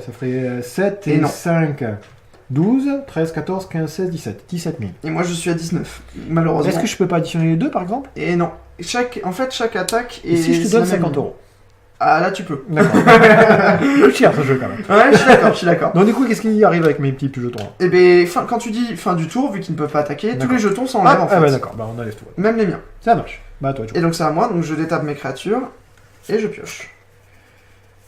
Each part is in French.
ça ferait 7 Et et non. 5, 12, 13, 14, 15, 16, 17. 17 000. Et moi je suis à 19, malheureusement. Est-ce que je peux pas additionner les deux, par exemple? Et non. En fait, chaque attaque est... Et si je te c'est donne la même 50 ligne. euros? Ah, là tu peux. D'accord. C'est cher ce jeu quand même. Ouais, je suis d'accord, je suis d'accord. Donc du coup, qu'est-ce qui arrive avec mes petits jetons? Et ben, quand tu dis fin du tour, vu qu'ils ne peuvent pas attaquer, tous D'accord. les jetons s'enlèvent en fait. Ah ouais, d'accord, bah on enlève tout. Même les miens. Ça marche. Bah toi, tu Et donc c'est à moi, donc je détape mes créatures et je pioche.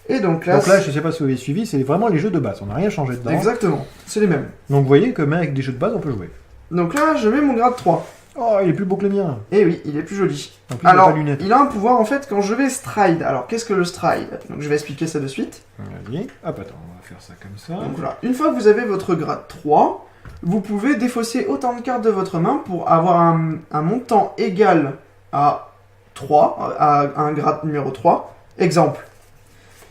Et donc là, je sais pas si vous avez suivi, c'est vraiment les jeux de base, on n'a rien changé dedans. exactement, c'est les mêmes. Donc vous voyez que même avec des jeux de base, on peut jouer. Donc là, je mets mon grade 3. Oh, il est plus beau que le mien. Et oui, il est plus joli. En plus, il a Alors, pas de lunettes. il a un pouvoir en fait quand je vais stride. Alors, qu'est-ce que le stride? Donc je vais expliquer ça de suite. Vas-y. Hop, attends, on va faire ça comme ça. Donc voilà, une fois que vous avez votre grade 3, vous pouvez défausser autant de cartes de votre main pour avoir un montant égal à 3, à un grade numéro 3. Exemple,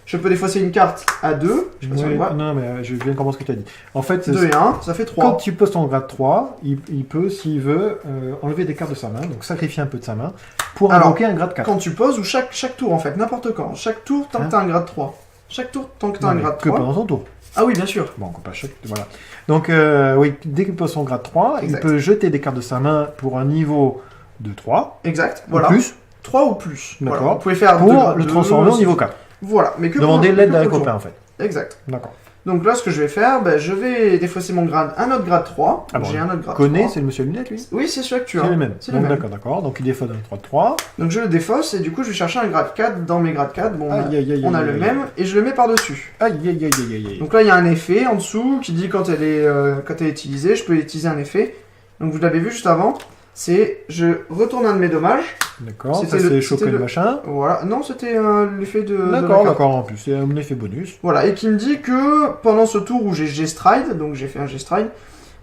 je peux défausser une carte à 2, je sais pas si on Ouais, le voit, non, mais je viens de comprendre ce que tu as dit. En fait, 2 et 1, ça fait 3. quand tu poses ton grade 3, il peut, s'il veut, enlever des cartes de sa main, donc sacrifier un peu de sa main, pour Alors, invoquer un grade 4. Quand tu poses, ou chaque tour en fait, n'importe quand. Chaque tour, tant Hein que tu as un grade 3. Chaque tour, tant que tu as Non, un mais grade que 3. pendant son tour. Ah oui, bien sûr. Bon, pas chaque... Voilà. Donc, oui, dès qu'il pose son grade 3, Exact. il peut jeter des cartes de sa main pour un niveau de 3, Exact, ou voilà. plus, 3 ou plus. Voilà. D'accord. Vous pouvez faire deux pour grades le 2, transformer au niveau 4. Voilà, mais que Demander pour- l'aide que d'un pour le copain, tour. en fait. Exact. D'accord. Donc là, ce que je vais faire, ben, je vais défausser mon grade, un autre grade 3. Ah bon, J'ai un autre grade Connais, 3. c'est le monsieur lunette, lui? Oui, c'est celui que tu C'est as. le même. C'est le Donc, même. d'accord, d'accord. Donc, il défausse un 3 de 3. Donc je le défausse et du coup, je vais chercher un grade 4 dans mes grades 4. Bon, Aïe, aïe, aïe, on a aïe, le aïe, même et je le mets par-dessus. Aïe, aïe, aïe, aïe, aïe, aïe. Donc là, il y a un effet en dessous qui dit quand elle est utilisée, je peux utiliser un effet. Donc vous l'avez vu juste avant, c'est je retourne un de mes dommages. D'accord, C'était ça le- c'est choper c'était le le- machin. Voilà, non, c'était l'effet de la D'accord, carte. d'accord, en plus, c'est un effet bonus. Voilà, et qui me dit que pendant ce tour où j'ai G-Stride, donc j'ai fait un G-Stride,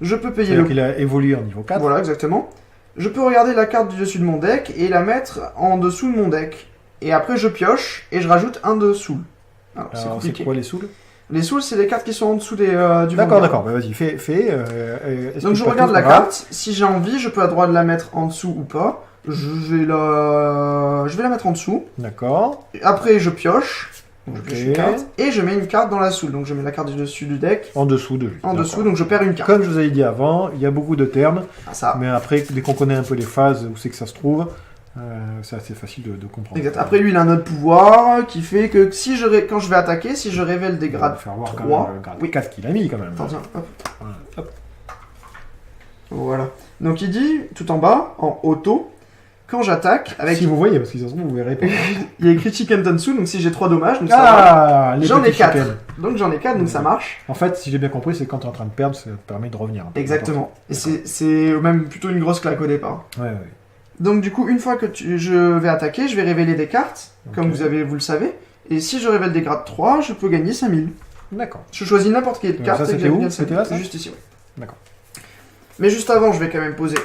je peux payer C'est-à-dire le... qu'il a évolué en niveau 4. Voilà, exactement. Je peux regarder la carte du dessus de mon deck et la mettre en dessous de mon deck. Et après, je pioche et je rajoute un dessous. Alors, c'est Alors, c'est compliqué. quoi les souls? Les souls, c'est les cartes qui sont en dessous du D'accord, Vanguard. d'accord, bah, vas-y, fais. Donc je regarde la carte, si j'ai envie, je peux à droit de la mettre en dessous ou pas. Je vais la mettre en dessous. D'accord. Après, je pioche. Donc, je Ok. pioche une carte. Et je mets une carte dans la soul. Donc je mets la carte du dessus du deck En dessous de lui. en D'accord. dessous, donc je perds une carte. Comme je vous avais dit avant, il y a beaucoup de termes, Ah, ça. mais après, dès qu'on connaît un peu les phases où c'est que ça se trouve, c'est assez facile de comprendre. Exact. Après, lui, il a un autre pouvoir qui fait que si quand je vais attaquer, si je révèle des on va grades faire voir 3, quand même le grade oui. 4 qu'il a mis quand même. Attends, tiens, hop. Voilà, hop. Voilà. Donc il dit, tout en bas, en auto, quand j'attaque, avec... Si vous voyez, parce qu'ils en sont, vous verrez pas. il y a écrit Chicken Tansu, donc si j'ai 3 dommages, donc ça Ah, va. les J'en ai petits 4. chickens. Donc j'en ai 4, donc ça marche. En fait, si j'ai bien compris, c'est quand tu es en train de perdre, ça te permet de revenir. un peu. Exactement. Et c'est même plutôt une grosse claque au départ. Ouais, ouais. Donc du coup, une fois que je vais attaquer, je vais révéler des cartes, comme Ok. vous le savez. Et si je révèle des grades 3, je peux gagner 5000. D'accord. Je choisis n'importe quelle Donc carte ça, et c'était je où? gagne C'était 5000. là, ça Juste ici, oui. D'accord. Mais juste avant, je vais quand même poser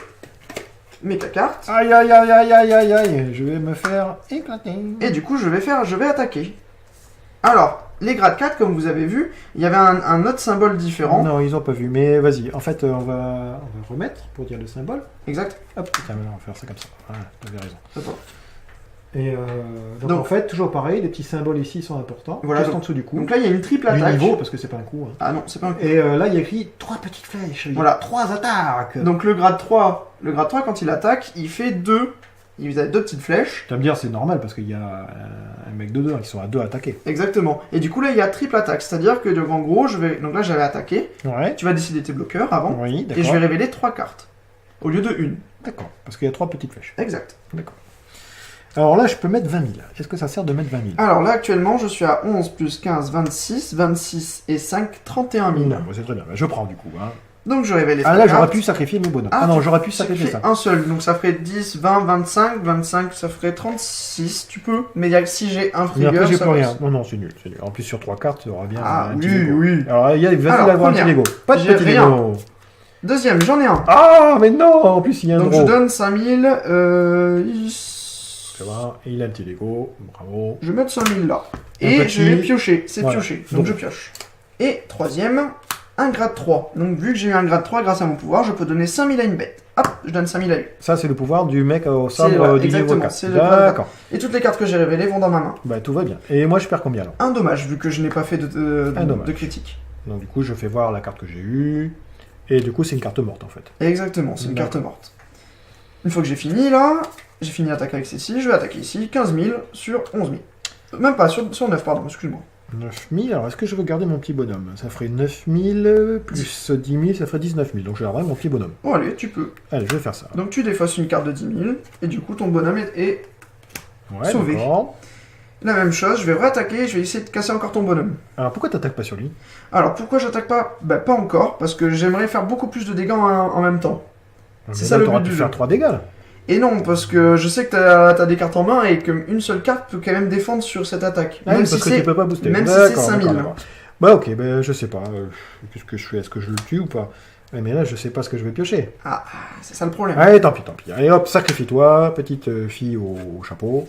mes cartes. Aïe, aïe, aïe, aïe, aïe, aïe, aïe, je vais me faire éclater. Et du coup, je vais attaquer. Alors, les grades 4, comme vous avez vu, il y avait un autre symbole différent. Non, ils ont pas vu, mais vas-y. En fait, on va remettre pour dire le symbole. Exact. Hop, tiens, on va faire ça comme ça. Voilà, t'avais raison. Attends. Et donc, Donc- en fait, toujours pareil, les petits symboles ici sont importants. Voilà, Juste donc- en dessous du coup. Donc là, il y a une triple Du attaque. niveau, parce que c'est pas un coup. Hein. Ah non, c'est pas un coup. Et là, il y a écrit 3 petites flèches. Il y a Voilà. 3 attaques. Donc le grade 3, quand il attaque, il fait 2. Il a 2 petites flèches. Tu vas me dire, c'est normal parce qu'il y a un mec de 2 qui sont à 2 attaqués. Exactement. Et du coup, là, il y a triple attaque. C'est-à-dire que, donc, en gros, donc là, j'avais attaqué. Ouais. Tu vas décider tes bloqueurs avant. Oui, Et d'accord. je vais révéler 3 cartes. Au lieu de 1. D'accord, parce qu'il y a 3 petites flèches. Exact. D'accord. Alors là, je peux mettre 20 000. Est-ce que ça sert de mettre 20 000? Alors là, actuellement, je suis à 11 plus 15, 26. 26 et 5, 31 000. Non, bon, c'est très bien. Je prends du coup. Hein. Donc je révèle les Ah 3 là, cartes. j'aurais pu sacrifier mes bonhommes. Ah non, j'aurais pu sacrifier ça. Un seul, donc ça ferait 10, 20, 25. 25, ça ferait 36. Tu peux. Mais si j'ai un Mais frigueur, après, j'ai ça plus passe. rien. Non, non, c'est nul, c'est nul. En plus, sur 3 cartes, tu auras bien Ah un petit oui, Lego. oui. Alors, vas-y, Alors, avoir un première. petit Lego. Pas de J'ai petit rien. Lego. Deuxième, j'en ai un. Ah, mais non, en plus, il y a un Donc draw. je donne 5000. Ça va, et il a un petit Lego. Bravo. Je vais mettre 5000 là. Un Et petit- je vais piocher. C'est Voilà. piocher. Donc Donc. je pioche. Et troisième, un grade 3. Donc vu que j'ai eu un grade 3 grâce à mon pouvoir, je peux donner 5000 à une bête. hop, je donne 5000 à lui. Ça, c'est le pouvoir du mec au sabre voilà, du niveau exactement, 4. c'est le grade D'accord. Et toutes les cartes que j'ai révélées vont dans ma main. Bah, tout va bien. Et moi, je perds combien alors? Un dommage, vu que je n'ai pas fait Un dommage. de critique. Donc, du coup, je fais voir la carte que j'ai eue. Et du coup, c'est une carte morte en fait. Exactement, c'est une D'accord. carte morte. Une fois que j'ai fini là, j'ai fini d'attaquer avec celle-ci, je vais attaquer ici, 15 000 sur 11 000. Même pas, sur 9, pardon, excuse-moi. 9000, alors est-ce que je veux garder mon petit bonhomme? Ça ferait 9000 plus 10 000, ça ferait 19 000. Donc, je garderai mon petit bonhomme. Bon allez, tu peux. Allez, je vais faire ça. Donc tu défausses une carte de 10 000, et du coup ton bonhomme est Ouais, sauvé. d'accord. la même chose, je vais réattaquer, je vais essayer de casser encore ton bonhomme. Alors, pourquoi t'attaques pas sur lui? Alors pourquoi j'attaque pas? Bah pas encore, parce que j'aimerais faire beaucoup plus de dégâts en même temps. C'est ça le t'auras but pu du faire jeu. 3 dégâts là. Et non, parce que je sais que t'as des cartes en main et qu'une seule carte peut quand même défendre sur cette attaque. Ah oui, Même si parce que tu c'est... peux pas booster. même si D'accord, c'est 5000. d'accord, d'accord. Bah ok, ben je sais pas. Qu'est-ce que je fais? Est-ce que je le tue ou pas? Ouais, mais là, je sais pas ce que je vais piocher. Ah, c'est ça le problème. Allez, tant pis, tant pis. Allez hop, sacrifie-toi, petite fille au chapeau.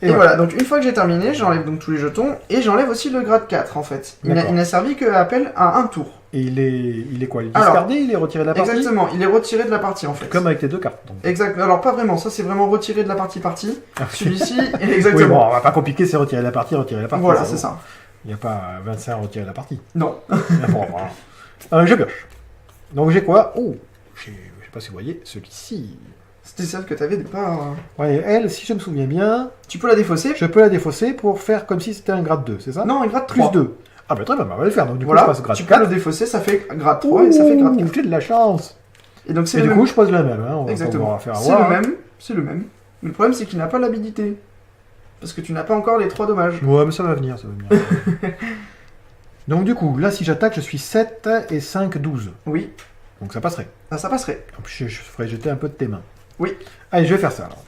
Et voilà, donc une fois que j'ai terminé, j'enlève donc tous les jetons et j'enlève aussi le grade 4 en fait. Il n'a servi qu'à appel à un tour. Et il est quoi? Il est Alors, discardé? Il est retiré de la partie? Exactement, il est retiré de la partie en fait. Comme avec tes deux cartes. Donc. Exact, alors pas vraiment, ça c'est vraiment retiré de la partie. Ah, Celui-ci, oui, exactement. bon, on va pas compliquer, c'est retirer la partie, retirer la partie. Voilà, c'est ça. Il n'y a pas 25 à retirer la partie. Non. Bon, voilà. Je pioche. Donc j'ai quoi? Oh, je sais pas si vous voyez, celui-ci. C'était celle que t'avais pas. Ouais, elle, si je me souviens bien, Tu peux la défausser. je peux la défausser pour faire comme si c'était un grade 2, c'est ça? Non, un grade Plus 3. 2. Ah bah très bien, on va le faire. Donc du coup, Voilà, je passe grade tu 4. peux le défausser, ça fait grade 3 et ça fait grade 4. J'ai de la chance. Et donc c'est Et le du même. coup, je pose la même. Hein. On Exactement. va faire C'est avoir. le même, c'est le même. Mais le problème c'est qu'il n'a pas l'habilité. Parce que tu n'as pas encore les 3 dommages. Ouais, mais ça va venir, ça va venir. Donc du coup, là, si j'attaque, je suis 7 et 5, 12. Oui, Donc ça passerait. ça passerait. En plus, je ferais jeter un peu de tes mains. Oui. Allez, je vais faire ça alors.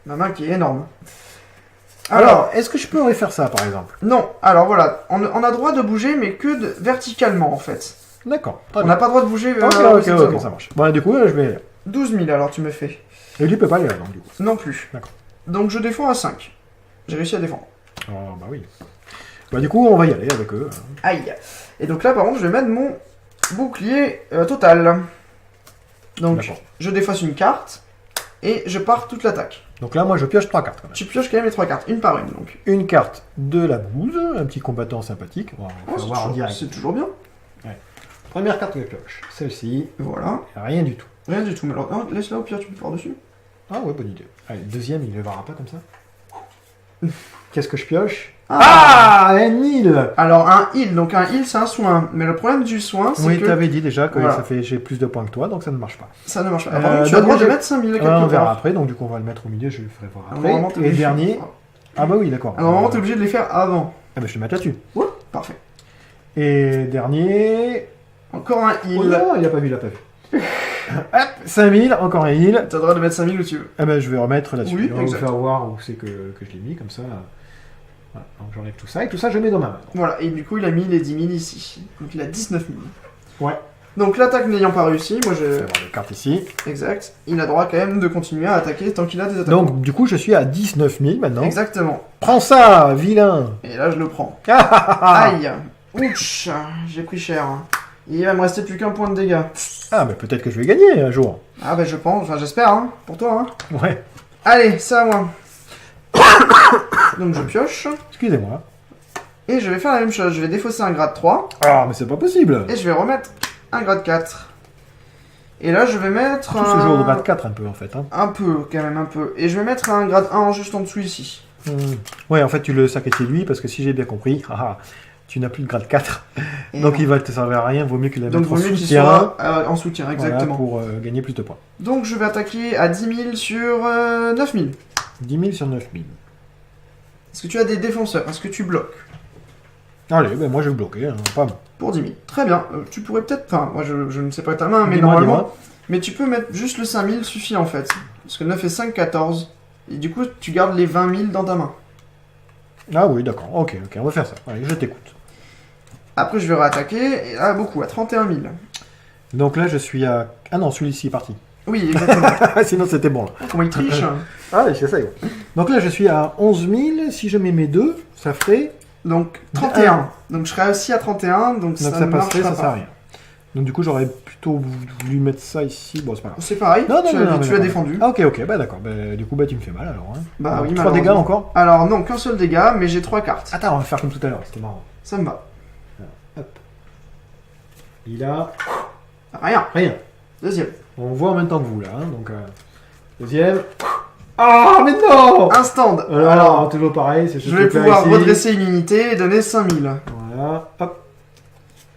Ma main qui est énorme. Alors, est-ce que je peux refaire ça, par exemple? Non, alors voilà, on a droit de bouger, mais que verticalement en fait. D'accord. Très On bien. n'a pas le droit de bouger Ok, horizontalement. ça marche. Bon, du coup, là, je vais... 12 000 alors tu me fais. Et lui, il peut pas y aller, donc, du coup. Non plus. D'accord. Donc je défends à 5. J'ai réussi à défendre. Oh, bah oui. Bah du coup, on va y aller avec eux. Aïe. Et donc là par contre je vais mettre mon bouclier total. Donc D'accord. je défausse une carte et je pars toute l'attaque. Donc là, moi, je pioche 3 cartes, quand même. Tu pioches quand même les 3 cartes, une par une donc. Une carte de la bouse, un petit combattant sympathique. On va Oh, voir en direct. c'est toujours bien. Première carte que je pioche. Celle-ci, Voilà. rien du tout. Rien du tout. Mais alors non, laisse-la au pire tu peux faire dessus. Ah ouais, bonne idée. Allez, deuxième, il ne le verra pas comme ça. Qu'est-ce que je pioche? Ah Ah, un île. Alors un heal, donc un heal c'est un soin. Mais le problème du soin c'est Oui, que t'avais dit déjà que Voilà. ça fait j'ai plus de points que toi, donc ça ne marche pas. ça ne marche pas. Par contre, tu as le donc droit de j'ai- mettre 5000 quelque On verra part. après, donc du coup on va le mettre au milieu, je le ferai voir Alors, normalement, après. t'es Et obligé- dernier. Ah bah oui, d'accord. Alors normalement t'es obligé de les faire avant. Ah bah je vais mettre là-dessus. Ouais, parfait. Et dernier. Encore un Oh heal. non, il a pas vu, il a pas vu. Hop, 5000, encore un heal. T'as le droit de mettre 5000 où tu veux. Ah ben je vais remettre là-dessus. Oui, On va vous exact. faire voir où c'est que je l'ai mis, comme ça. Voilà. Donc j'enlève tout ça, et tout ça je mets dans ma main. Voilà, et du coup il a mis les 10 000 ici. Donc il a 19 000. Ouais. Donc l'attaque n'ayant pas réussi, moi Je vais je... avoir les cartes ici. Exact. Il a droit quand même de continuer à attaquer tant qu'il a des attaques. Donc du coup je suis à 19 000 maintenant. Exactement. Prends ça, vilain. Et là je le prends. Ah, ah, ah, ah. Aïe. Ouch. J'ai pris cher. Il va me rester plus qu'un point de dégâts. Ah mais peut-être que je vais gagner un jour. Ah bah je pense, enfin j'espère, hein, pour toi. Hein. Ouais. Allez, c'est à moi. Donc je pioche. Excusez-moi. Et je vais faire la même chose. Je vais défausser un grade 3. Ah mais c'est pas possible. Et je vais remettre un grade 4. Et là je vais mettre... Tout ce jour de grade 4 un peu en fait. Hein. Un peu, quand même un peu. Et je vais mettre un grade 1 juste en dessous ici. Ouais en fait tu le sacrifies lui parce que si j'ai bien compris, tu n'as plus de grade 4. Et Donc non. il va te servir à rien, vaut mieux qu'il la Donc mette vaut en mieux qu'il soutien. soit en soutien, Voilà, exactement. pour gagner plus de points. Donc je vais attaquer à 10 000 sur 9 000. 10 000 sur 9 000. Est-ce que tu as des défenseurs? Est-ce que tu bloques? Allez, ben moi je vais bloquer, hein, pas bon. Pour 10 000. Très bien. Tu pourrais peut-être... Enfin, moi je ne sais pas ta main, mais Dis-moi, normalement... dis-moi. Mais tu peux mettre juste le 5 000 suffit en fait. Parce que 9 et 5, 14. Et du coup, tu gardes les 20 000 dans ta main. Ah oui, d'accord. Ok, on va faire ça. Allez, je t'écoute. Après, je vais réattaquer. Et là, beaucoup, à 31 000. Donc là, je suis à... Ah non, celui-ci est parti. Oui, exactement. Sinon, c'était bon, là. Comment il triche? Ah, j'essaye. Donc là, je suis à 11 000. Si je mets mes deux, ça ferait... Donc, 31. Donc, je serai aussi à 31. Donc, Donc ça ça ne passerait, marchera ça sert à pas. rien. Donc du coup, j'aurais plutôt voulu mettre ça ici. Bon, c'est pas grave. C'est pareil, Non, non, tu non, as, non, mais tu as d'accord. défendu. Ah, ok, bah d'accord. Bah, du coup, bah tu me fais mal alors. Hein. Bah Alors, oui, 3 dégâts malheureusement. encore. Alors non, qu'un seul dégât, mais j'ai 3 cartes. Attends, on va faire comme tout à l'heure, c'était marrant. Ça me va. Hop. Il a Rien. rien. Deuxième. On voit en même temps que vous là. Hein, donc, deuxième. Ah, mais non. Un stand. Alors, toujours pareil. C'est ce je vais truc-là pouvoir ici. redresser une unité et donner 5000. Voilà. Hop.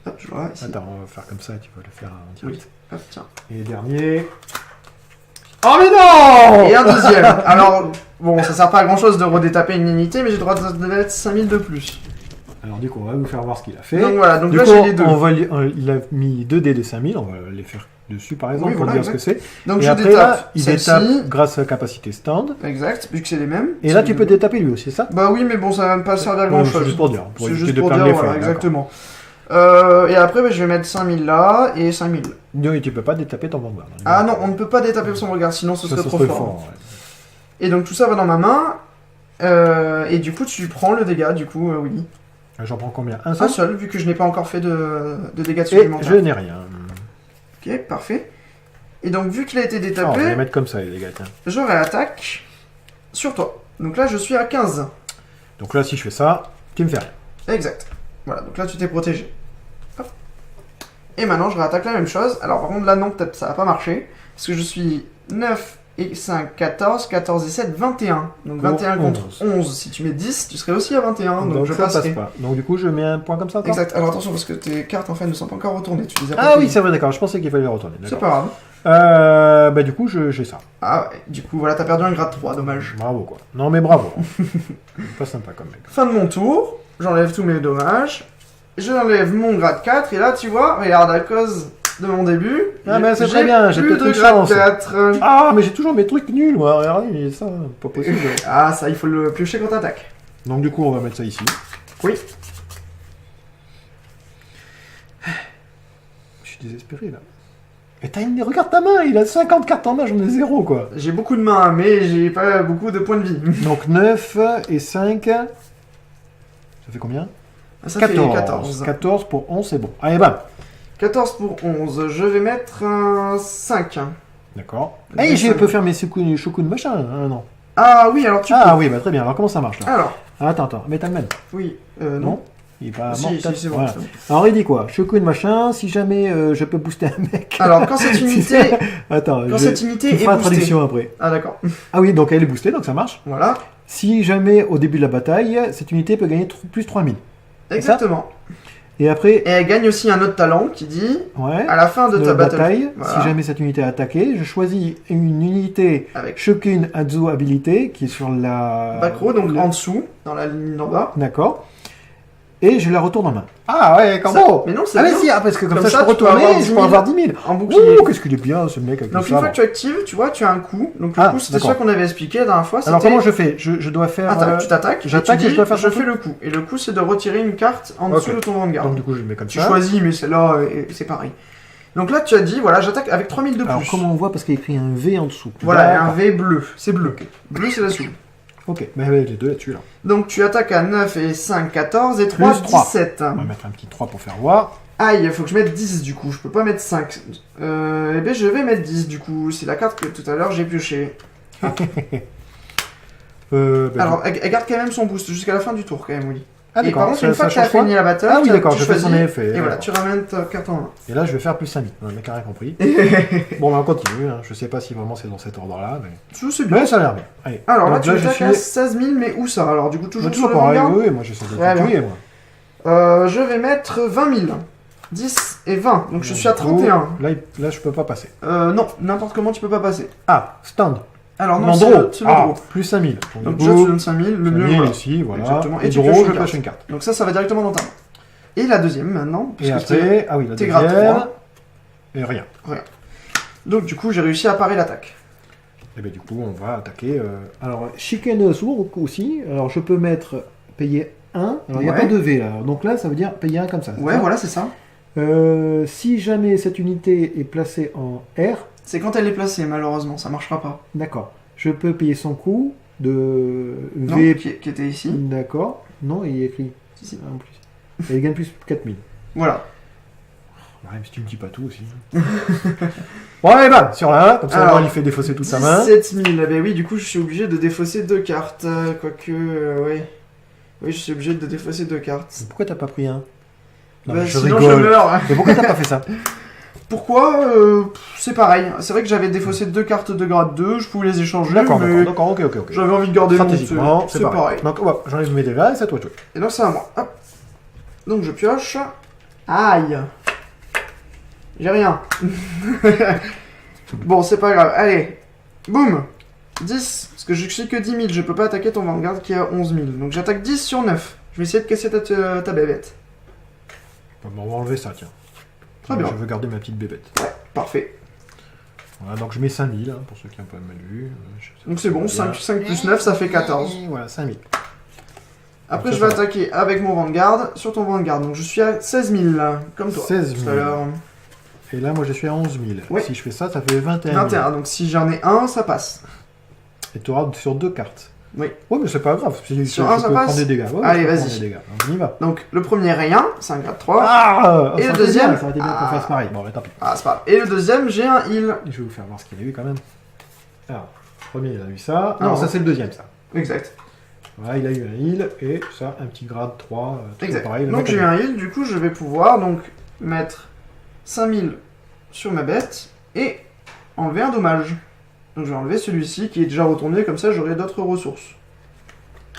Hop, je vois ici. Attends, on va faire comme ça. Tu vas le faire en direct. Oui. Hop, tiens. Et dernier. Oh, mais non. Et un deuxième. Alors, bon, ça sert pas à grand chose de redétaper une unité, mais j'ai le droit de mettre 5000 de plus. Alors du coup, on va vous faire voir ce qu'il a fait. Donc voilà, donc Du là coup, j'ai les deux. il a mis 2 dés de 5000, on va les faire dessus par exemple Oui, pour voilà, dire ce que c'est. Donc Et je après détape là, il détape celle-ci. grâce à la capacité stand. Exact, vu que c'est les mêmes. Et là, tu peux détaper lui aussi, c'est ça? Bah oui, mais bon, ça va même pas servir à Ouais, grand c'est chose. juste pour dire, pour C'est éviter juste de pour perdre dire, les voilà, feuilles, exactement. Et après, bah, je vais mettre 5000 là et 5000. Non, et tu peux pas détaper ton vanguard. Ah non, on ne peut pas détaper son regard, sinon ce ça serait trop serait fort. fort. Ouais. Et donc tout ça va dans ma main. Et du coup, tu prends le dégât, du coup, oui. J'en prends combien? Un Un seul? seul, vu que je n'ai pas encore fait de dégâts Et supplémentaires. je n'ai rien. Ok, parfait. Et donc, vu qu'il a été Ah, on va détapé, les mettre comme ça, les gars. Tiens. je réattaque sur toi. Donc là, je suis à 15. Donc là, si je fais ça, tu me fais rien. Exact. Voilà, donc là, tu t'es protégé. Hop. Et maintenant, je réattaque la même chose. Alors, par contre, là, non, peut-être ça va pas marcher. Parce que je suis 9 et 5, 14. 14 et 7, 21. Donc Pour 21 contre 11. 11. Si tu mets 10, tu serais aussi à 21. Donc je ça passe passerai. pas. Donc du coup, je mets un point comme ça encore. Exact. Alors attention, parce que tes cartes, en fait, ne sont pas encore retournées. Tu les as pas Ah oui, prises. c'est vrai, d'accord. Je pensais qu'il fallait les retourner. C'est D'accord. pas grave. Bah du coup, j'ai ça. Ah ouais, du coup, voilà, t'as perdu un grade 3, dommage. Bravo quoi. Non mais bravo. Pas sympa comme mec. Fin de mon tour, j'enlève tous mes dommages. J'enlève mon grade 4, et là, tu vois, regarde, à cause de mon début, Ah, mais c'est j'ai très bien, j'ai plus peut-être de une grade chance. 4. Ah mais j'ai toujours mes trucs nuls moi. Regardez ça, pas possible. Ah, ça, il faut le piocher quand t'attaques. Donc du coup, on va mettre ça ici. Oui. Je suis désespéré là. Et regarde ta main, il a 50 cartes en main, j'en ai 0 quoi. J'ai beaucoup de mains, mais j'ai pas beaucoup de points de vie. Donc 9 et 5. Ça fait combien? Ça 14. fait 14. 14 pour 11, c'est bon. Allez, bam. 14 pour 11, je vais mettre un 5. D'accord. Le Et je cinq. peux faire mes shokun machin, hein, non. Ah oui, alors tu Ah peux. oui, bah très bien. Alors comment ça marche là? Alors, Attends, Metalman. oui, Non. non. Il est pas Si, mortel. si, c'est bon. Voilà. c'est bon. Alors il dit quoi? Shokun machin, si jamais je peux booster un mec. Alors, quand cette unité, Attends, quand cette unité tu est feras la boostée. traduction après. Ah d'accord. Ah oui, donc elle est boostée, donc ça marche. Voilà, Si jamais au début de la bataille, cette unité peut gagner plus 3000. exactement. Et après, Et elle gagne aussi un autre talent qui dit, ouais, à la fin de de ta la bataille, voilà, si jamais cette unité est attaquée, je choisis une unité avec Shokun Azu habilité qui est sur la... back row, donc le- en dessous, dans la ligne d'en bas. D'accord. Et je la retourne en main. Ah ouais, Ça- combo. Mais non, c'est Ah mais bien. si, parce que comme ça, je ça, peux tu peux retourner avoir et je 10 peux 000 avoir 10 000. En bouclier. Ouh, qu'est-ce qu'il est bien ce mec avec Donc le une fois sabre. que tu actives, tu vois, tu as un coup. Donc le Ah, coup, c'était d'accord. ça qu'on avait expliqué la dernière fois. Alors c'était- comment je fais? Je dois faire... Attends, tu t'attaques, j'attaque tu et dis, je dois faire je son fais le coup. Et le coup, c'est de retirer une carte en dessous Ok. de ton vanguard. Donc du coup, je le mets comme Tu ça. choisis, mais celle-là, c'est pareil. Donc là, tu as dit, voilà, j'attaque avec 3000 de plus. Alors comment on voit? Parce qu'il y a écrit un V en dessous. Voilà, et un D'accord. V bleu. C'est bleu. Bleu, c'est la soupe. Ok, mais les deux là-dessus là. Donc tu attaques à 9 et 5, 14 et 3, Plus 3. 17. On va mettre un petit 3 pour faire voir. Aïe, il faut que je mette 10 du coup, je peux pas mettre 5. Eh ben je vais mettre 10 du coup, c'est la carte que tout à l'heure j'ai pioché. Alors, elle garde quand même son boost jusqu'à la fin du tour quand même, oui. Ah Et par d'accord, contre, une fois que tu as change quoi? fini la bataille, Ah oui, d'accord, tu je fais son choisis, effet. et voilà, d'accord. tu ramènes ta carte en main. Et là, je vais faire plus 5000. Le mec a rien compris. Bon, bah, on continue. Hein. Je sais pas si vraiment c'est dans cet ordre-là. Mais... Je sais bien. mais ça a l'air bien. Allez. Alors là, Donc tu je attaques suis... à 16 000, mais où ça? Alors du coup, toujours sur le pareil. vanguard. Oui, moi j'essaie de Ouais, le bien. tuer, moi. Je vais mettre 20 000. 10 et 20, donc je Donc, suis à du coup, 31. Là, je peux pas passer. Non, n'importe comment tu peux pas passer. Ah, stand. Alors non, Non, c'est draw. le Ah, draw. plus 5000. Donc du déjà coup, tu donnes 5000, le mieux 5000 voilà. ici, voilà. Exactement. Et Et tu draw, pioches une je carte. pioche une carte. Donc ça va directement dans ta main. Et la deuxième maintenant. Et puisque c'était- après, ah oui, la t'es grade deuxième. 3. Et rien. Donc du coup j'ai réussi à parer l'attaque. Et bien du coup, on va attaquer. Alors, Chicken Sourd aussi. Alors, je peux mettre payer 1. Alors, il n'y a Ouais. pas de V là. Donc là, ça veut dire payer 1 comme ça. c'est Ouais, ça voilà, c'est ça. Si jamais cette unité est placée en R, C'est quand elle est placée, malheureusement, ça marchera pas. d'accord. Je peux payer son coût de Non, V. qui était ici. D'accord. Non, il y a écrit Si, si. en plus. Et il gagne plus 4000. Voilà. Ouais, mais si tu me dis pas tout aussi. Bon, allez, bah, sur la 1, comme ça, Alors, il fait défausser toute sa main. 17 000. Ben oui, du coup, je suis obligé de défausser 2 cartes. Quoique, ouais. Oui, je suis obligé de défausser 2 cartes. Mais pourquoi t'as pas pris un? Non, Bah, mais je sinon, rigole. je meurs. Mais pourquoi t'as pas fait ça? Pourquoi c'est pareil. C'est vrai que j'avais défaussé 2 cartes de grade 2, je pouvais les échanger, D'accord, mais d'accord, ok. j'avais envie de garder mon Stratégiquement, c'est pareil. Donc, ouais, j'enlève mes dégâts et c'est à toi de jouer. Et donc, c'est à moi. Hop. Donc, je pioche. Aïe. J'ai rien. Bon, c'est pas grave. Allez. Boum. 10. Parce que je suis que 10 000. Je peux pas attaquer ton Vanguard qui a 11 000. Donc, j'attaque 10 sur 9. Je vais essayer de casser ta bébête. Bon, on va enlever ça, tiens. Très bien. Je veux garder ma petite bébête. Ouais, parfait. Voilà, donc je mets 5000, hein, pour ceux qui ont pas mal vu. Donc, c'est bon. 5 plus 9, ça fait 14. Et voilà, 5000. Après, Donc, je ça, vais ça va. attaquer avec mon Vanguard sur ton Vanguard. Donc, je suis à 16 000, comme toi. 16 000. Tout à l'heure. Et là, moi, je suis à 11 000. Oui. Si je fais ça, ça fait 21 000. 21. Donc, si j'en ai un, ça passe. Et tu auras sur 2 cartes. Oui. Ouais, mais c'est pas grave. Sur un, je ça peux passe. prendre des dégâts. Ouais, Allez, je peux vas-y. prendre des dégâts. Donc, on y va. Donc, le premier, rien. C'est un grade 3. Ah Et ça le aurait été deuxième bien, ça aurait été bien qu'on Ah. fasse pareil. Bon, mais tant pis. Ah, c'est pas grave. Et le deuxième, j'ai un heal. Je vais vous faire voir ce qu'il a eu quand même. Alors, premier, il a eu ça. Non. Non, ça, c'est le deuxième, ça. Exact. Voilà, il a eu un heal et ça, un petit grade 3. Exact. Pareil, le Donc, mec j'ai eu a- un heal. Du coup, je vais pouvoir donc mettre 5000 sur ma bête et enlever un dommage. Donc, je vais enlever celui-ci qui est déjà retourné. Comme ça, j'aurai d'autres ressources.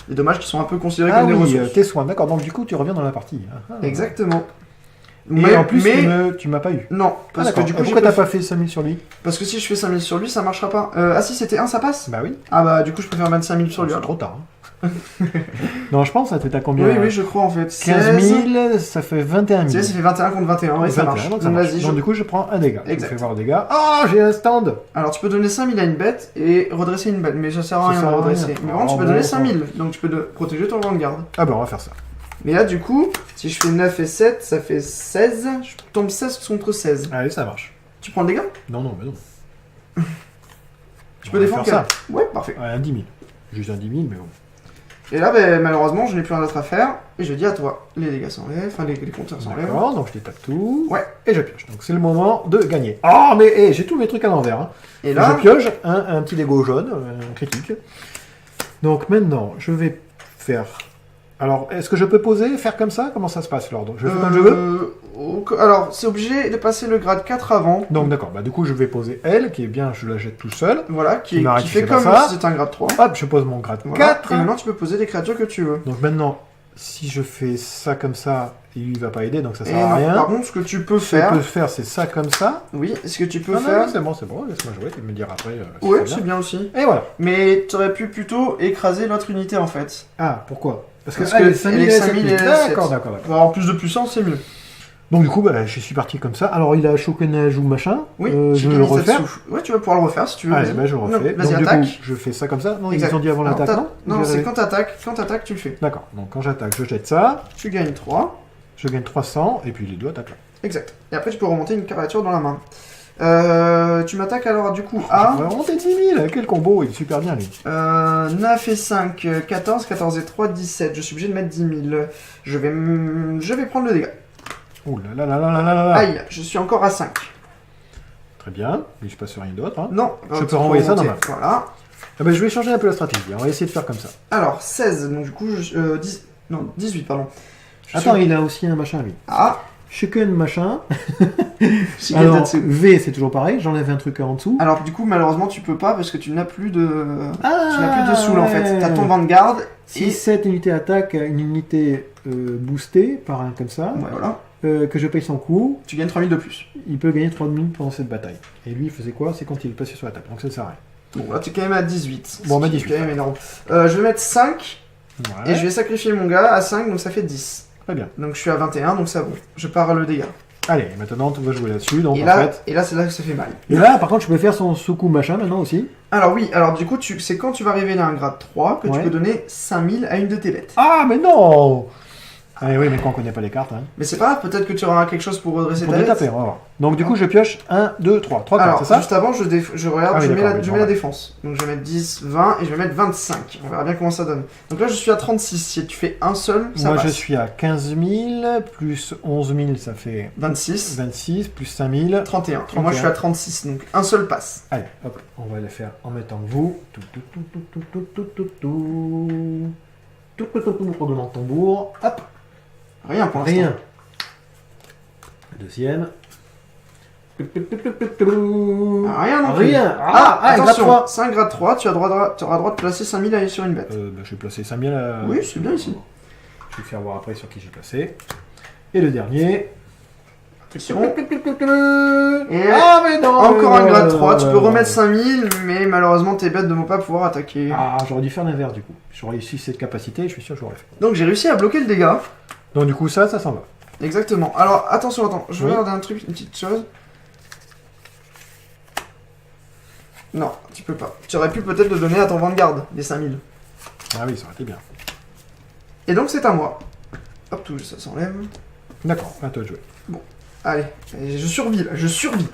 Les dommages qui sont un peu considérés Ah comme des oui, ressources. tes soins, d'accord. Donc, du coup, tu reviens dans la partie. Ah, ah. Exactement. Et en plus, tu m'as pas eu. Non, Ah, parce que d'accord. du coup, Pourquoi j'ai t'as pas pas fait 5000 sur lui? parce que si je fais 5000 sur lui, ça marchera pas. Ah si, c'était 1, ça passe. Bah oui. Ah bah du coup, je préfère mettre 5000 sur lui. C'est alors. trop tard. hein. Non, je pense, ça t'es à combien? Oui, oui, je crois en fait. 15 16. 000, ça fait 21 000. Tu sais, ça fait 21 contre 21, ouais, ça 21, marche. donc ça marche. Vas-y, Donc, du coup, je prends un dégât. Je Exact. vous fais voir le dégât. Ah, j'ai un stand. Alors tu peux donner 5000 à une bête et redresser une bête, mais ça sert à Ça rien sert de à redresser. rien. Mais par contre, Oh, tu peux bon, donner bon. 5000, donc tu peux protéger ton Vanguard. Ah bah, on va faire ça. Mais là, du coup, si je fais 9 et 7, ça fait 16. Je tombe 16 contre 16. Allez, ça marche. Tu prends le dégât? Non, non, mais non. Tu On peux va défendre faire ça. Ouais, parfait. Ouais, un 10 000. Juste un 10 000, mais bon. Et là, ben, malheureusement, je n'ai plus rien d'autre à faire. Et je dis à toi, les dégâts s'enlèvent, enfin les compteurs s'enlèvent. D'accord, donc je détape tout. Ouais. Et je pioche. Donc c'est le moment de gagner. Oh, mais hey, j'ai tous mes trucs à l'envers. Hein. Et là, Je pioche un petit Lego jaune, un critique. Donc maintenant, je vais faire. Alors, est-ce que je peux poser, faire comme ça? Comment ça se passe l'ordre? Je fais comme je veux? Alors, c'est obligé de passer le grade 4 avant. Donc d'accord, bah du coup je vais poser elle, qui est bien, je la jette tout seul. Voilà, Tu m'arrêtes, qui tu fait fais pas comme ça. si c'était un grade 3. Hop, je pose mon grade Voilà. 4. Et maintenant, tu peux poser les créatures que tu veux. Donc maintenant, si je fais ça comme ça, lui il va pas aider, donc ça Et sert à non, rien. par contre, ce que tu peux Ce que je faire, peux faire, c'est ça comme ça. oui, ce que tu peux Ah, non, faire, non, c'est bon, laisse-moi jouer, tu me dire après. Si ouais, c'est c'est bien aussi. Et voilà. Mais tu aurais pu plutôt écraser l'autre unité en fait. Ah, pourquoi? Parce Parce que que elle est 5000 elle est et 5000 7000. et D'accord, 7. d'accord. Pour avoir plus de puissance, c'est mieux. Donc du coup, bah, je suis parti comme ça. Alors il a Shokunage ou machin. Oui, je vais le refaire. Ouais, tu vas pouvoir le refaire si tu veux. Allez, vas-y. bah, je le Non, refais. Vas-y, Donc attaque. du coup, je fais ça comme ça. Non, Exact. ils ont dit avant Alors, l'attaque, non? Non, J'ai c'est rêvé. quand t'attaques, tu le fais. D'accord. Donc quand j'attaque, je jette ça. Tu gagnes 3. Je gagne 300 et puis les deux attaquent là. Exact. Et après, tu peux remonter une créature dans la main. Tu m'attaques alors du coup On à va remonter 10 000. Quel combo, il est super bien lui. 9 et 5, 14, 14 et 3, 17. Je suis obligé de mettre 10 000. Je vais prendre le dégât. Ouh là là là là là là là. Aïe, je suis encore à 5. Très bien. Il se passe rien d'autre. Hein. Non, Je peux faut renvoyer ça dans remonter. ma- Voilà. Ah bah, je vais changer un peu la stratégie. On va essayer de faire comme ça. Alors, 16, donc du coup, 18, pardon. Je Attends, suis- il a aussi un machin lui. Ah, Sheken machin. Shigetatsu. Alors, V, c'est toujours pareil. J'enlève un truc en dessous. Alors, du coup, malheureusement, tu peux pas parce que tu n'as plus de. Ah, Tu n'as plus de soul en fait. T'as ton Vanguard Si et. cette unité attaque une unité boostée par un comme ça, Ouais, voilà. que je paye son coup, Tu gagnes 3000 de plus. il peut gagner 3 minutes pendant cette bataille. Et lui, il faisait quoi? C'est quand il est passé sur la table. Donc ça sert à rien. Bon, là, tu es quand même à 18. Bon, bah, Ce qui est 18. quand même énorme. Je vais mettre 5 Ouais. et je vais sacrifier mon gars à 5, donc ça fait 10. Très bien. Donc je suis à 21, donc ça bon. Je pars le dégât. Allez, maintenant, on va jouer là-dessus. Donc, Et en là, fait... c'est là que ça fait mal. Et là, par contre, je peux faire son Suku machin maintenant aussi. Alors oui, alors du coup, c'est quand tu vas révéler un grade 3 que Ouais. tu peux donner 5000 à une de tes bêtes. Ah, mais non! Ah oui, mais quand on connaît pas les cartes, hein. Mais c'est pas grave, peut-être que tu auras quelque chose pour redresser Pour ta tête. détaper, on va voir. Donc du coup, je pioche 1, 2, 3. 3 cartes, Alors, c'est ça? juste avant, je regarde, Ah oui, je mets, d'accord, la, oui, je mets la normal. défense. Donc je vais mettre 10, 20 et je vais mettre 25. On verra bien comment ça donne. Donc là, je suis à 36. Si tu fais un seul, ça Moi, passe. je suis à 15 000, plus 11 000, ça fait 26, 26, plus 5 000. 31. Et moi, je suis à 36. Donc un seul passe. Allez, hop, on va le faire en mettant vous. Tout, tout, tout, tout, tout, tout, tout, tout, tout. Tout, tout, tout, tout, roulement de tambour. Hop, Rien pour l'instant. rien. Le deuxième. Tout, tout, tout, tout, tout, tout. Ah, rien non plus. Rien. Attention, grade 3. c'est un grade 3, tu auras droit de placer 5000 sur une bête. Je vais placer 5 000. Oui, c'est bien ici. Je vais faire voir après sur qui j'ai placé. Et le dernier. Attention. Et ah, mais non. Encore un grade 3, tu peux remettre 5000, mais malheureusement tes bêtes ne vont pas pouvoir attaquer. Ah, j'aurais dû faire l'inverse du coup. J'aurais réussi cette capacité, je suis sûr que j'aurais fait. Donc j'ai réussi à bloquer le dégât. Donc du coup ça s'en va. Exactement. Alors attention, attends, je Oui. regarde un truc, une petite chose. Non, tu peux pas. Tu aurais pu peut-être le donner à ton Vanguard, les 5000. Ah oui, ça aurait été bien. Et donc c'est à moi. Hop, tout ça s'enlève. D'accord, à toi de jouer. Allez, je survis là, je survis.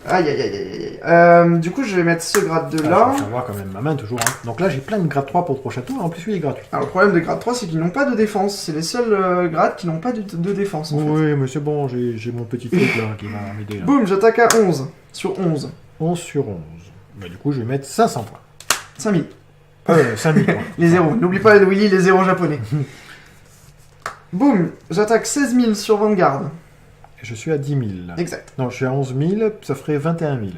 Aïe aïe aïe aïe aïe. Du coup, je vais mettre ce grade 2 Ah, là. je vais faire voir quand même ma main toujours. Hein. Donc là j'ai plein de grade 3 pour le prochain tour, en plus lui il est gratuit. Alors le problème de grade 3, c'est qu'ils n'ont pas de défense. C'est les seuls grades qui n'ont pas de défense en fait. Oui, mais c'est bon, j'ai mon petit truc là qui va m'aider. Boum, j'attaque à 11 sur 11. 11 sur 11. Bah, du coup je vais mettre 500 points. 5000. 5000 points. Les zéros. N'oublie pas, Willy, les zéros japonais. Boum, j'attaque 16 000 sur Vanguard. Et je suis à 10 000. Exact. Non, je suis à 11 000, ça ferait 21 000.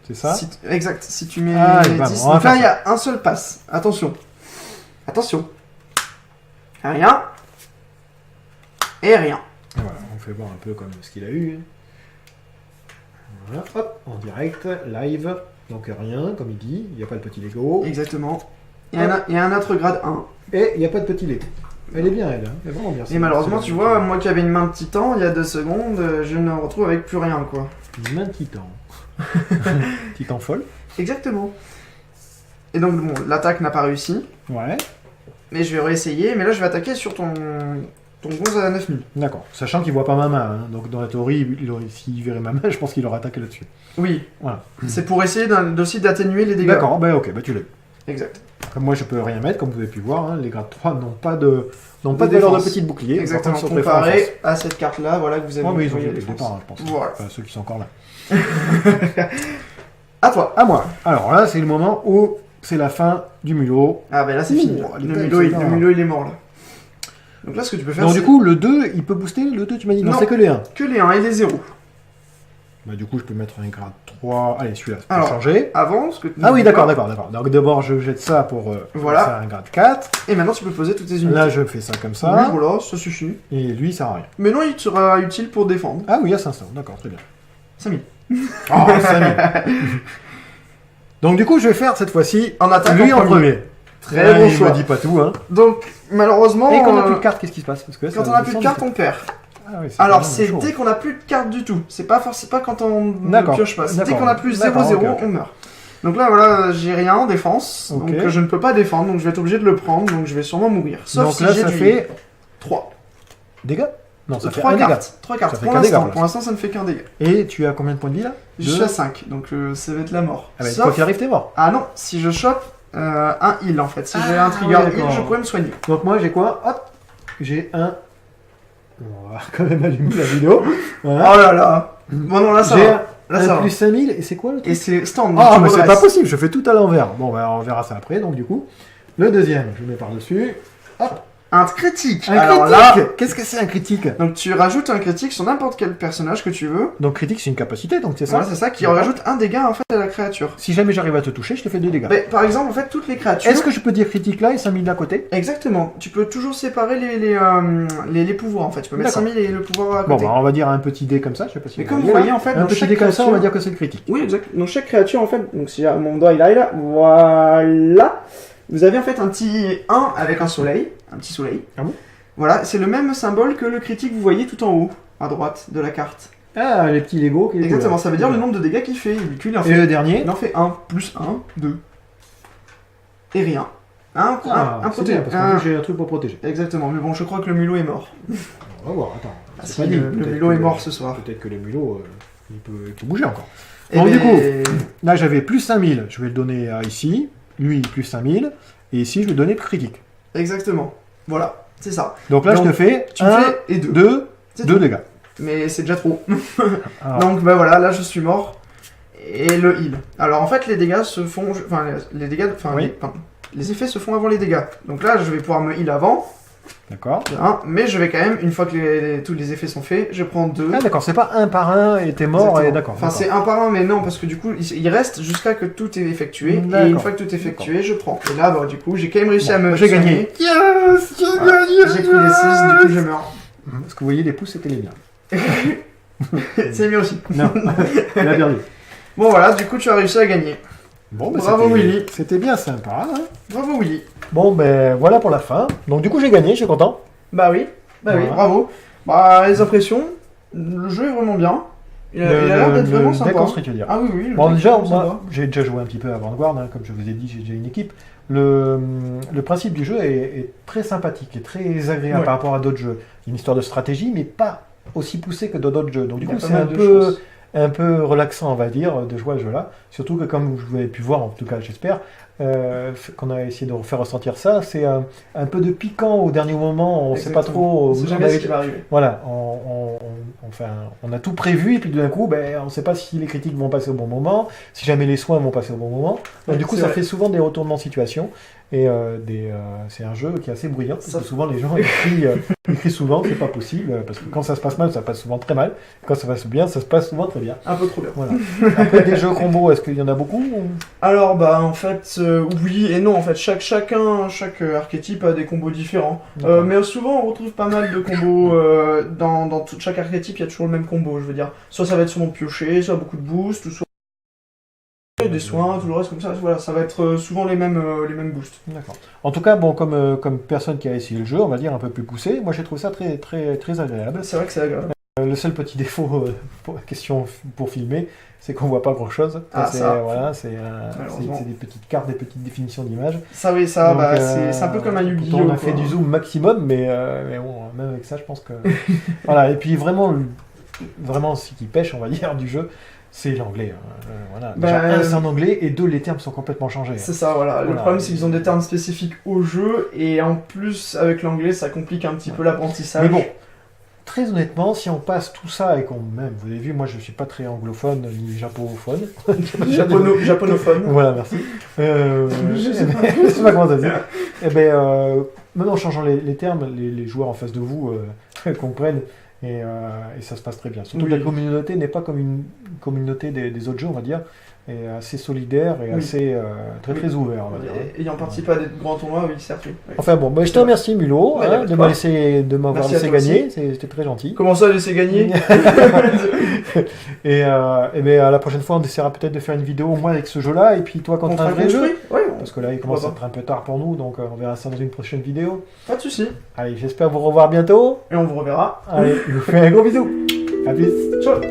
C'est ça? Exact. Si tu mets Ah, allez, 10. on va Donc là, faire il y a un seul pass. Attention. Attention. Rien. Et rien. Et voilà, on fait voir un peu comme ce qu'il a eu. Voilà, hop, en direct, live. Donc rien, comme il dit, il n'y a pas de petit Lego. Exactement. Il y a un autre grade 1. Et il n'y a pas de petit Lego. Elle est bien, elle, hein. Elle est vraiment bien. Et malheureusement, tu vois, moi qui avais une main de titan, il y a 2 secondes, je me retrouve avec plus rien, quoi. Une main de titan. Titan folle. Exactement. Et donc, bon, l'attaque n'a pas réussi. Ouais, Mais je vais réessayer. Mais là, je vais attaquer sur ton gonze à 9000. d'accord. Sachant qu'il voit pas ma main. Hein. Donc dans la théorie, s'il verrait ma main, je pense qu'il aurait attaqué là-dessus. Oui. Voilà. C'est pour essayer aussi d'atténuer les dégâts. D'accord, bah ok, bah tu l'as eu. Exact. Comme moi, je peux rien mettre, comme vous avez pu voir. Hein. Les grades 3 n'ont pas de valeur de défense. petit bouclier. Exactement. Par contre, sont très forts en Comparé à cette carte-là, voilà, que vous avez force. Ouais, mais ils ont envoyé joué la dès le défense. départ, hein, je pense. Voilà. Enfin, ceux qui sont encore là. À toi. À moi. Alors là, c'est le moment où c'est la fin du mulot. Ah, ben là, c'est Ouh, fini. Là. elle est Le belle, mulot, celle-là. il est mort, là. Donc là, ce que tu peux faire, Donc c'est du coup, le 2, il peut booster le 2, tu m'as dit? Non, Non. c'est que les 1. que les 1 et les 0. Bah du coup, je peux mettre un grade 3. Allez, celui-là, c'est pour Alors, changer. Avant, ce que tu Ah oui, n'oublies d'accord, pas. d'accord. Donc d'abord, je jette ça pour Voilà. faire un grade 4. Et maintenant, tu peux poser toutes tes unités. Là, je fais ça comme Oui, ça. voilà, ça suffit. Et lui, ça sert à rien. Mais non, il sera utile pour défendre. Ah oui, à 500. D'accord, très bien. 5000. Oh, 5000. Donc du coup, je vais faire cette fois-ci En attaque lui en en premier. Très bon il choix. me dit pas tout, hein. Donc, malheureusement, Et quand on n'a plus de cartes, qu'est-ce qui se passe? Parce que là, quand ça on n'a descend plus de cartes, du on perd. coup. Ah oui, Alors, vraiment c'est chaud. dès qu'on n'a plus de cartes du tout. C'est pas forcément pas quand on ne D'accord, pioche pas. C'est dès d'accord. qu'on a plus D'accord, 0-0, ok, ok. on meurt. Donc là, voilà, j'ai rien en défense. Ok. Donc je ne peux pas défendre. Donc je vais être obligé de le prendre. Donc je vais sûrement mourir. Sauf Donc si là, j'ai ça du fait 3. dégâts? Non, ça fait 3 un dégât. cartes. 3 cartes. Ça fait Pour qu'un dégât, l'instant. pour Pour l'instant, ça ne fait qu'un dégât. Et tu as combien de points de vie là? Je suis à 5. Donc ça va être la mort. Ah bah, Sauf- quoi qu'il arrive, t'es mort. Ah non, si je chope un heal en fait. Si j'ai Ah, un trigger ouais, heal, d'accord. je pourrais me soigner. Donc moi, j'ai quoi? Hop, j'ai un... On va quand même allumer la vidéo. Voilà. Oh là là. Bon non, là ça J'ai va. Là ça un va. plus 5000, et c'est quoi le truc? Et c'est stand. Ah, donc mais tu c'est pas redresses. possible, je fais tout à l'envers. Bon, bah, on verra ça après, donc du coup. Le deuxième, je le mets par-dessus. Hop, Un critique. un Alors critique. là, Qu'est-ce que c'est un critique? donc tu rajoutes un critique sur n'importe quel personnage que tu veux. Donc critique, c'est une capacité, donc c'est ça? Voilà, c'est ça qui D'accord. rajoute un dégât en fait à la créature. Si jamais j'arrive à te toucher, je te fais 2 dégâts. Mais, par exemple, en fait, toutes les créatures. Est-ce que je peux dire critique là et 5000 d'à côté? Exactement. Tu peux toujours séparer les pouvoirs en fait. Tu peux mettre D'accord. 5000 et le pouvoir à Bon, côté. bah, on va dire un petit dé comme ça, je sais pas si Mais vous comme vous voyez, voyez là. en fait, un dans petit chaque dé comme ça, on va créature- dire que c'est le critique. Oui, exact. Donc chaque créature en fait, donc si mon doigt il est là, voilà. Vous avez en fait un petit 1 avec un soleil, un petit soleil. Ah bon? Voilà, c'est le même symbole que le critique que vous voyez tout en haut, à droite de la carte. Ah, les petits Lego. qui est Exactement, cool, ça veut dire le nombre de dégâts qu'il fait. Et lui, il en Et fait, le dernier? il en fait 1, plus 1, 2. Et rien. Un C'est protégé. bien, parce que moi, j'ai un truc pour protéger. Exactement, mais bon, je crois que le mulot est mort. On va voir, attends. Ah, C'est si, pas dit. le Peut-être mulot que est mort ce soir. Peut-être que le mulot, il peut bouger encore. Et Donc, ben, du coup, là, j'avais plus 5000. Je vais le donner à ici. Lui, plus 5000. Et ici, je vais donner critique. Exactement. Voilà, c'est ça. Donc là, Donc, je te fais Tu 1, fais et 2. 2, C'est 2 tout. dégâts. Mais c'est déjà trop. Alors, Donc bah voilà, là je suis mort. Et le heal. Alors en fait les dégâts se font... Enfin les dégâts... Enfin Oui. les effets se font avant les dégâts. Donc là je vais pouvoir me heal avant. d'accord. Hein, mais je vais quand même, une fois que tous les effets sont faits, je prends 2. Ah, d'accord, c'est pas un par un et t'es mort et d'accord. Enfin c'est un par un mais non parce que du coup il reste jusqu'à que tout est effectué. D'accord. Et une fois que tout est effectué je prends. Et là bah du coup j'ai quand même réussi à me... J'ai gagné. Yes, j'ai gagné. J'ai pris les 6, du coup je meurs. Parce que vous voyez, les pouces, c'était les miens. C'est mieux aussi. Non, il a perdu. Bon voilà, du coup tu as réussi à gagner. Bon, ben, Bravo, c'était- Willy. C'était bien sympa. Hein. Bravo Willy. Bon, ben voilà pour la fin. Donc du coup, j'ai gagné, je suis content. Bah oui, Voilà. bravo. Bah les impressions, le jeu est vraiment bien. Il a l'air d'être vraiment deck sympa. construit, tu veux dire. Ah oui, oui. le Bon, deck est déjà, vraiment moi, sympa. j'ai déjà joué un petit peu à Vanguard, hein, comme je vous ai dit, j'ai déjà une équipe. Le principe du jeu est très sympathique et très agréable Ouais. par rapport à d'autres jeux. Une histoire de stratégie, mais pas aussi poussée que dans d'autres jeux. Donc du Il y a coup, pas c'est mal un de peu, choses. un peu relaxant, on va dire, de jouer à ce jeu-là. Surtout que, comme vous avez pu voir, en tout cas, j'espère, qu'on a essayé de faire ressentir ça, c'est un peu de piquant au dernier moment. On ne sait pas trop. On sait jamais ce qui va arriver. Voilà, enfin, on a tout prévu et puis d'un coup, ben, on ne sait pas si les critiques vont passer au bon moment, si jamais les soins vont passer au bon moment. Donc Ouais, du coup, c'est ça vrai. fait souvent des retournements de situation et c'est un jeu qui est assez bruyant parce Ça- que souvent les gens écrient souvent, c'est pas possible parce que quand ça se passe mal, ça passe souvent très mal. Quand ça passe bien, ça se passe souvent très bien. Un peu trop bien. Voilà. Après des jeux combo, est-ce qu'il y en a beaucoup ou- Alors bah en fait oui et non en fait chaque archétype a des combos différents. D'accord. Mais souvent on retrouve pas mal de combos dans chaque archétype il y a toujours le même combo je veux dire. Soit ça va être sûrement piocher, soit beaucoup de boost, ou soit des soins, tout le reste comme ça. Voilà ça va être souvent les mêmes boosts. D'accord. En tout cas, bon, comme personne qui a essayé le jeu, on va dire un peu plus poussé, moi j'ai trouvé ça très, très, très agréable. C'est vrai que c'est agréable. Le seul petit défaut pour la question pour filmer, c'est qu'on voit pas grand chose. Ah, ça. Voilà, Malheureusement. c'est des petites cartes, des petites définitions d'images. Ça oui ça Donc, bah, c'est un peu comme un pourtant, Yu-Gi-Oh! on a fait quoi. du zoom maximum, mais bon, même avec ça, je pense que. Voilà, et puis vraiment, ce qui pêche, on va dire, du jeu, c'est l'anglais. Hein. Voilà. Bah, Déjà, un, c'est en anglais, et deux, les termes sont complètement changés. C'est ça, voilà. Le Voilà. problème, c'est qu'ils ont des termes spécifiques au jeu, et en plus, avec l'anglais, ça complique un petit peu l'apprentissage. Mais bon, très honnêtement, si on passe tout ça et qu'on même, vous avez vu, moi je suis pas très anglophone ni japophone. Japonophone. Voilà, merci. Je sais pas. Je sais pas comment ça se dit. Eh ben, même en changeant les termes, les joueurs en face de vous comprennent et ça se passe très bien. Surtout que Oui. la communauté n'est pas comme une communauté des autres jeux, on va dire, et assez solidaire et Oui. assez très Oui. très ouvert, on va dire. Et ayant participé à des grands tournois, oui, certes. Oui. Oui. Enfin bon, ben, je te remercie Mulot Ouais, hein, y a pas de de quoi. m'avoir Merci à laissé toi gagner, c'était très gentil. Comment ça, laisser gagner Et ben, à la prochaine fois, on essaiera peut-être de faire une vidéo au moins avec ce jeu-là, et puis toi contre un vrai jeu. Ouais, Parce que là, il commence à Pourquoi être un peu tard pour nous, donc on verra ça dans une prochaine vidéo. pas de soucis. Allez, j'espère vous revoir bientôt. Et on vous reverra. Allez, je vous fais un gros bisou. À plus. Ciao.